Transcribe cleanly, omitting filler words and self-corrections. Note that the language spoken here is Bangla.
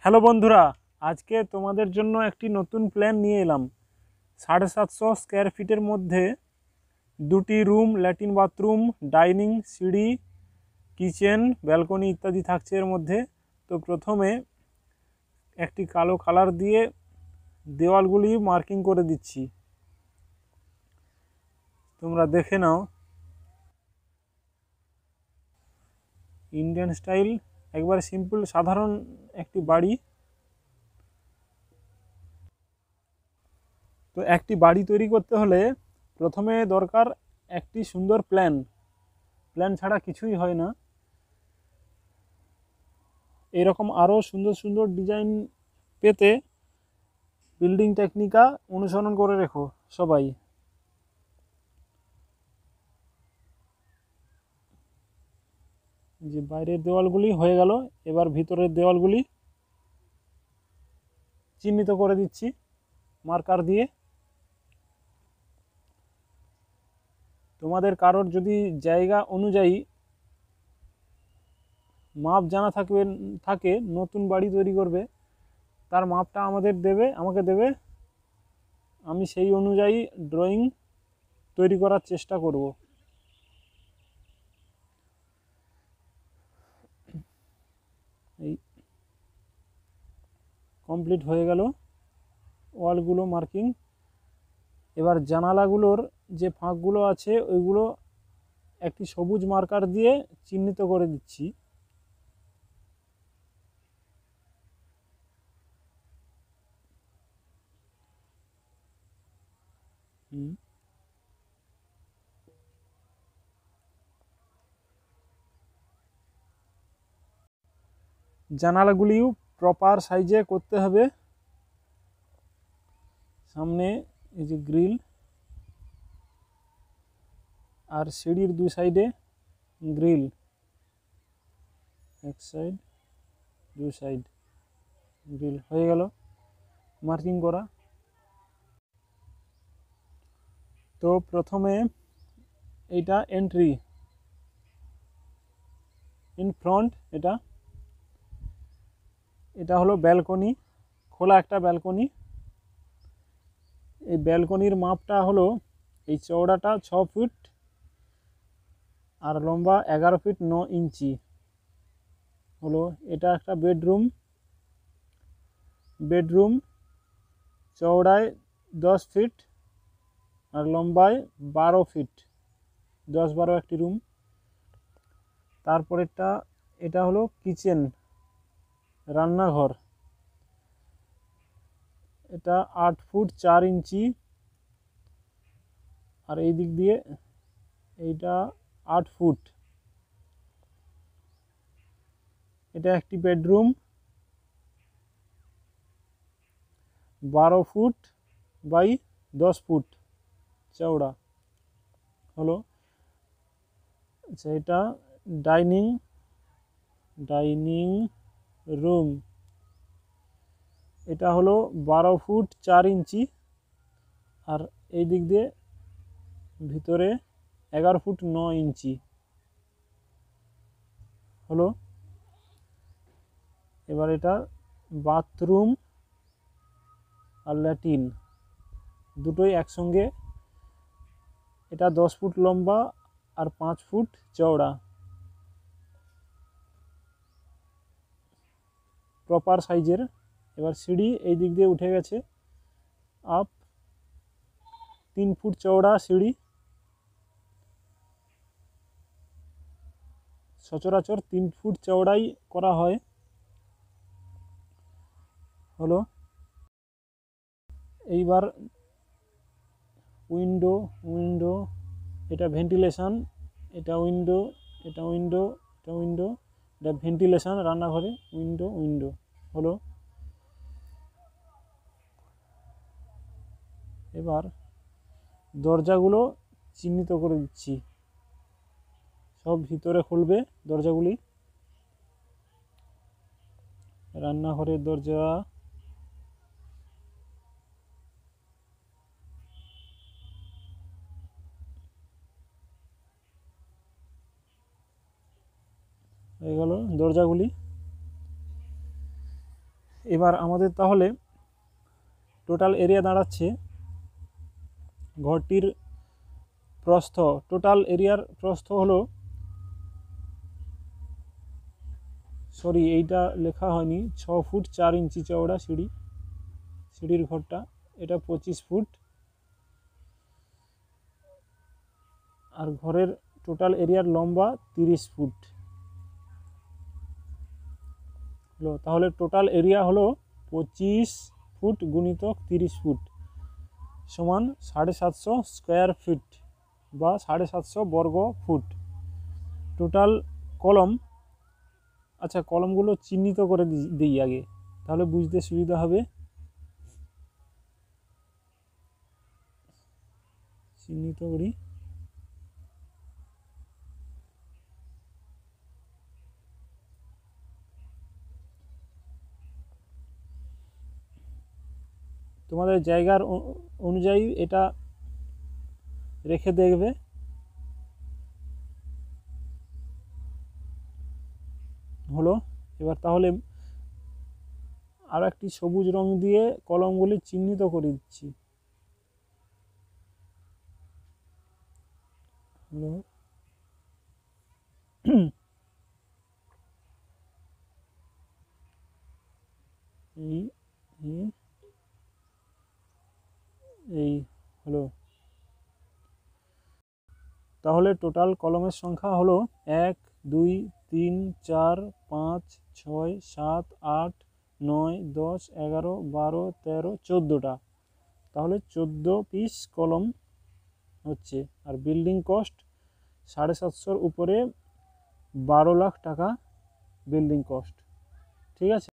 হ্যালো বন্ধুরা, আজকে তোমাদের জন্য একটি নতুন প্ল্যান নিয়ে এলাম। 750 স্কোয়ার ফিটের মধ্যে দুটি রুম, ল্যাট্রিন, বাথরুম, ডাইনিং, সিঁড়ি, কিচেন, ব্যালকনি ইত্যাদি থাকছে এর মধ্যে। তো প্রথমে একটি কালো কালার দিয়ে দেওয়ালগুলি মার্কিং করে দিচ্ছি, তোমরা দেখে নাও। ইন্ডিয়ান স্টাইল, একবার সিম্পল সাধারণ একটি বাড়ি। তো একটি বাড়ি তৈরি করতে হলে প্রথমে দরকার একটি সুন্দর প্ল্যান। প্ল্যান ছাড়া কিছুই হয় না। এরকম আরও সুন্দর সুন্দর ডিজাইন পেতে বিল্ডিং টেকনিকা অনুসরণ করে রেখো সবাই। যে বাইরের দেওয়ালগুলি হয়ে গেল, এবার ভিতরের দেওয়ালগুলি চিহ্নিত করে দিচ্ছি মার্কার দিয়ে। তোমাদের কারোর যদি জায়গা অনুযায়ী মাপ জানা থাকে, নতুন বাড়ি তৈরি করবে, তার মাপটা আমাকে দেবে। আমি সেই অনুযায়ী ড্রয়িং তৈরি করার চেষ্টা করব। এই কমপ্লিট হয়ে গেল ওয়ালগুলো মার্কিং। এবার জানালাগুলোর যে ফাঁকগুলো আছে ওইগুলো একটি সবুজ মার্কার দিয়ে চিহ্নিত করে দিচ্ছি। জানালাগুলিও প্রপার সাইজে করতে হবে। সামনে এই যে গ্রিল, আর সিঁড়ির দুই সাইডে গ্রিল, এক সাইড দুই সাইড গ্রিল হয়ে গেল মার্কিং করা। তো প্রথমে এইটা এন্ট্রি, ইন ফ্রন্ট। এটা হলো ব্যালকনি, খোলা একটা ব্যালকনি। এই ব্যালকনির মাপটা হলো, এই চওড়াটা 6 ফিট আর লম্বা 11 ফিট 9 ইঞ্চি হলো। এটা একটা বেডরুম চওড়ায় 10 ফিট আর লম্বায় 12 ফিট, 10-12 একটি রুম। তারপরেরটা, এটা হলো কিচেন, রান্নাঘর। এটা 8 ফুট 4 ইঞ্চি, আর এই দিক দিয়ে এইটা 8 ফুট। এটা একটি বেডরুম, 12 ফুট বাই 10 ফুট চওড়া হলো। আচ্ছা, এটা ডাইনিং রুম। এটা হলো 12 ফুট 4 ইঞ্চি, আর এই দিক দিয়ে ভিতরে 11 ফুট 9 ইঞ্চি হলো। এবার এটা বাথরুম আর ল্যাট্রিন দুটোই একসঙ্গে। এটা 10 ফুট লম্বা আর 5 ফুট চওড়া, প্রপার সাইজের। এবার সিঁড়ি এই দিক দিয়ে উঠে গেছে আপ, 3 ফুট চওড়া সিঁড়ি। সচরাচর 3 ফুট চওড়াই করা হয় হলো। এইবার উইন্ডো, এটা ভেন্টিলেশন, এটা উইন্ডো, এটা ভেন্টিলেশন রান্নাঘরে। উইন্ডো হলো। এবার দরজাগুলো চিহ্নিত করে দিচ্ছি, সব ভিতরে খুলবে দরজাগুলি। রান্নাঘরের দরজা, হয়ে গেল দরজাগুলি। এবার আমাদের তাহলে টোটাল এরিয়া দাঁড়াচ্ছে, ঘরটির প্রস্থ, টোটাল এরিয়ার প্রস্থ হলো, সরি এইটা লেখা হয়নি, 6 ফুট 4 ইঞ্চি চওড়া সিঁড়ির ঘরটা, এটা 25 ফুট, আর ঘরের টোটাল এরিয়ার লম্বা 30 ফুট হলো। তাহলে টোটাল এরিয়া হলো 25 ফুট গুণিতক 30 ফুট সমান 750 স্কোয়ার ফিট বা 750 বর্গ ফুট। টোটাল কলম, আচ্ছা কলমগুলো চিহ্নিত করে দিই আগে, তাহলে বুঝতে সুবিধা হবে। চিহ্নিত করি। তোমাদের জায়গার অনুযায়ী এটা রেখে দেখবে। হলো। এবার তাহলে আর একটি সবুজ রং দিয়ে কলমগুলি চিহ্নিত করে দিচ্ছি। হলো। এই এই হলো। তাহলে টোটাল কলমের সংখ্যা হলো 1 2 3 4 5 6 7 8 9 10 11 12 13 14টা। তাহলে 14 পিস কলম হচ্ছে। আর বিল্ডিং কস্ট 750-র উপরে 12 লাখ টাকা বিল্ডিং কস্ট। ঠিক আছে।